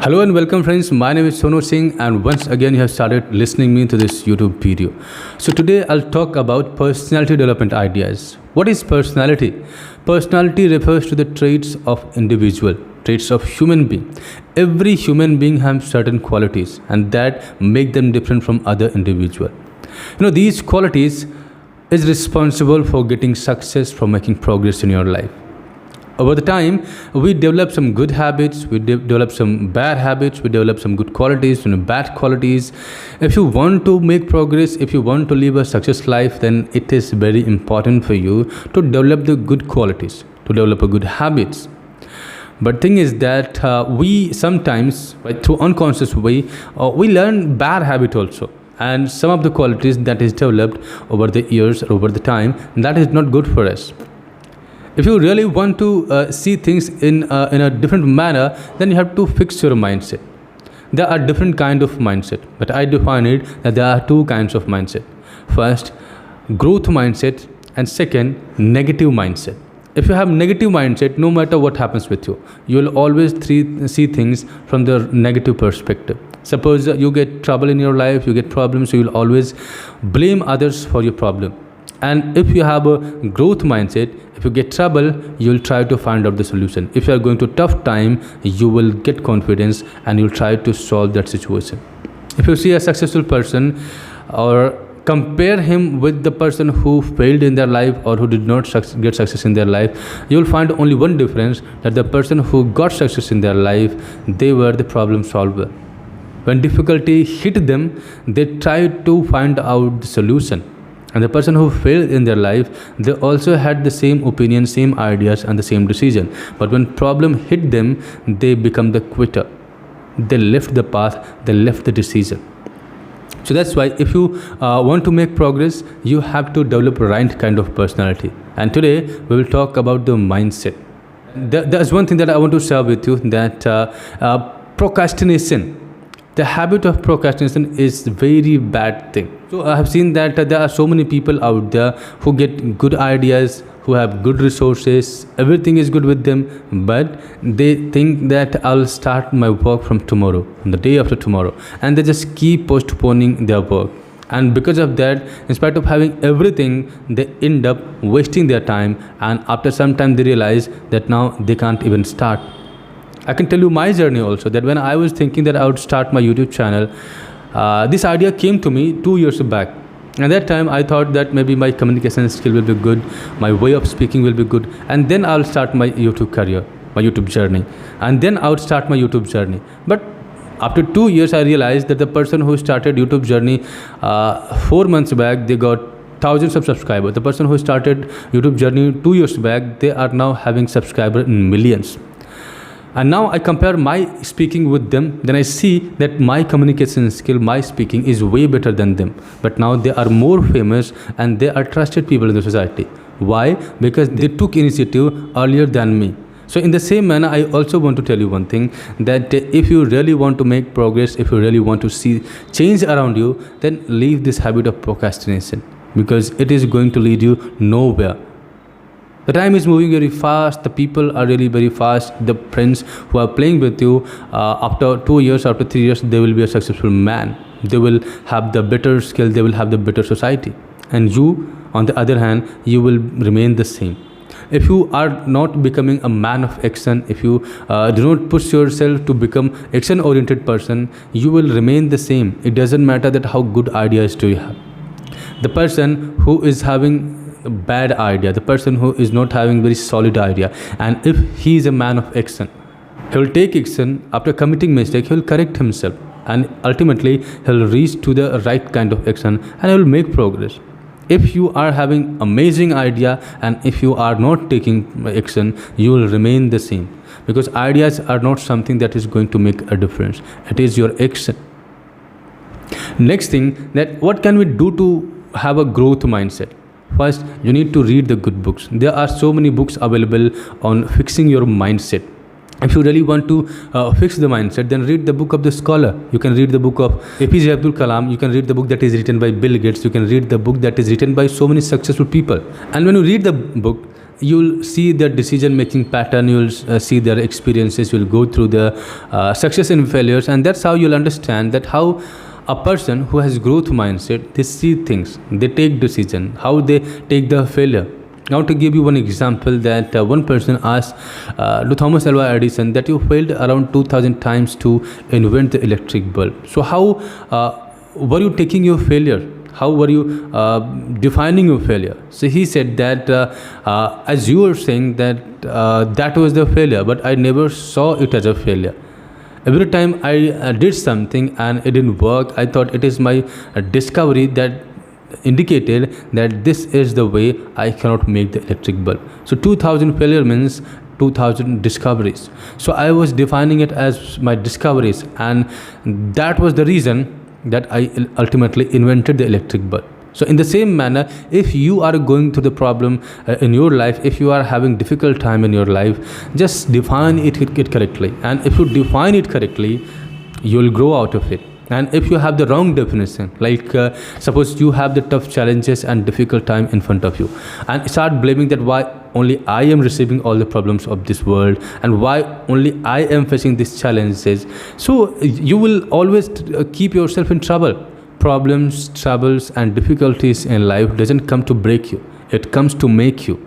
Hello and welcome friends, my name is Sonu Singh and once again you have started listening me to this YouTube video. So today I'll talk about personality development ideas. What is personality? Personality refers to the traits of individual, traits of human being. Every human being has certain qualities and that make them different from other individual. These qualities is responsible for getting success, for making progress in your life. Over the time, we develop some good habits, we develop some bad habits, we develop some good qualities, bad qualities. If you want to make progress, if you want to live a success life, then it is very important for you to develop the good qualities, to develop a good habits. But thing is that we sometimes, through unconscious way, we learn bad habit also. And some of the qualities that is developed over the years, over the time, that is not good for us. If you really want to see things in a different manner, then you have to fix your mindset. There are different kind of mindset, but I define it that there are two kinds of mindset. First, growth mindset, and second, negative mindset. If you have negative mindset, no matter what happens with you, you will always see things from the negative perspective. Suppose you get trouble in your life, you get problems, so you will always blame others for your problem. And if you have a growth mindset, if you get trouble, you will try to find out the solution. If you are going to tough time, you will get confidence and you will try to solve that situation. If you see a successful person or compare him with the person who failed in their life or who did not get success in their life, you will find only one difference, that the person who got success in their life, they were the problem solver. When difficulty hit them, they tried to find out the solution. And the person who failed in their life, they also had the same opinion, same ideas and the same decision. But when problem hit them, they become the quitter. They left the path, they left the decision. So that's why if you want to make progress, you have to develop right kind of personality. And today we will talk about the mindset. There's one thing that I want to share with you, that procrastination. The habit of procrastination is very bad thing. So I have seen that there are so many people out there who get good ideas, who have good resources, everything is good with them, but they think that I'll start my work from tomorrow, from the day after tomorrow, and they just keep postponing their work. And because of that, in spite of having everything, they end up wasting their time, and after some time they realize that now they can't even start. I can tell you my journey also, that when I was thinking that I would start my YouTube channel, this idea came to me 2 years back. And that time I thought that maybe my communication skill will be good, my way of speaking will be good, and then I'll start my YouTube career, my YouTube journey. And then I would start my YouTube journey. But after 2 years, I realized that the person who started YouTube journey 4 months back, they got thousands of subscribers. The person who started YouTube journey 2 years back, they are now having subscribers in millions. And now I compare my speaking with them, then I see that my communication skill, my speaking is way better than them. But now they are more famous and they are trusted people in the society. Why? Because they took initiative earlier than me. So in the same manner, I also want to tell you one thing, that if you really want to make progress, if you really want to see change around you, then leave this habit of procrastination, because it is going to lead you nowhere. The time is moving very fast, the people are really very fast. The friends who are playing with you, after 2 years, after 3 years, they will be a successful man. They will have the better skill, they will have the better society. And you, on the other hand, you will remain the same. If you are not becoming a man of action, if you do not push yourself to become action-oriented person, you will remain the same. It doesn't matter that how good ideas do you have. The person who is having a bad idea, the person who is not having very solid idea, and if he is a man of action, he will take action. After committing mistake, he will correct himself, and ultimately he will reach to the right kind of action and he will make progress. If you are having amazing idea and if you are not taking action, you will remain the same, because ideas are not something that is going to make a difference. It is your action. Next thing, that what can we do to have a growth mindset? First, you need to read the good books. There are so many books available on fixing your mindset. If you really want to fix the mindset, then read the book of the scholar. You can read the book of APJ Abdul Kalam. You can read the book that is written by Bill Gates. You can read the book that is written by so many successful people. And when you read the book, you'll see their decision making pattern, you'll see their experiences, you'll go through the success and failures, and that's how you'll understand that how a person who has growth mindset, they see things, they take decision, how they take the failure. Now to give you one example, that one person asked to Thomas Alva Edison that you failed around 2000 times to invent the electric bulb. So how were you taking your failure? How were you defining your failure? So he said that as you were saying that that was the failure, but I never saw it as a failure. Every time I did something and it didn't work, I thought it is my discovery that indicated that this is the way I cannot make the electric bulb. So 2000 failure means 2000 discoveries. So I was defining it as my discoveries, and that was the reason that I ultimately invented the electric bulb. So in the same manner, if you are going through the problem in your life, if you are having difficult time in your life, just define it correctly. And if you define it correctly, you will grow out of it. And if you have the wrong definition, like suppose you have the tough challenges and difficult time in front of you, and start blaming that why only I am receiving all the problems of this world, and why only I am facing these challenges, so you will always keep yourself in trouble. Problems, troubles and difficulties in life doesn't come to break you, it comes to make you.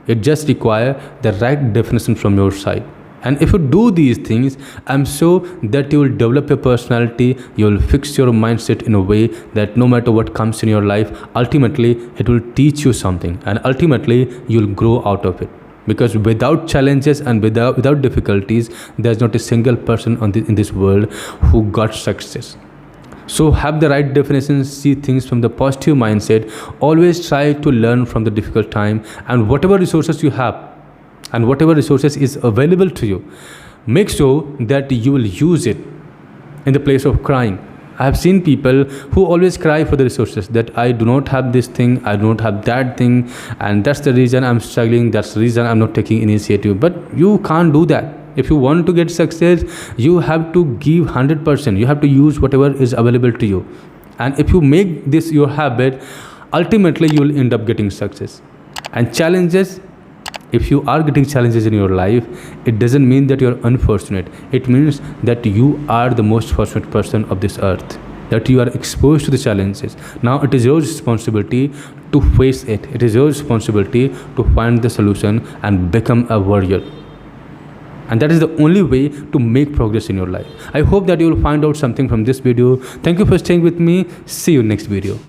It just requires the right definition from your side. And if you do these things, I'm sure that you will develop your personality, you will fix your mindset in a way that no matter what comes in your life, ultimately it will teach you something, and ultimately you'll grow out of it. Because without challenges and without difficulties, there's not a single person in this world who got success. So have the right definitions, see things from the positive mindset, always try to learn from the difficult time, and whatever resources you have and whatever resources is available to you, make sure that you will use it in the place of crying. I have seen people who always cry for the resources, that I do not have this thing, I do not have that thing, and that's the reason I'm struggling, that's the reason I'm not taking initiative. But you can't do that. If you want to get success, you have to give 100%. You have to use whatever is available to you. And if you make this your habit, ultimately you will end up getting success. And challenges, if you are getting challenges in your life, it doesn't mean that you're unfortunate. It means that you are the most fortunate person of this earth, that you are exposed to the challenges. Now it is your responsibility to face it. It is your responsibility to find the solution and become a warrior. And that is the only way to make progress in your life. I hope that you will find out something from this video. Thank you for staying with me. See you next video.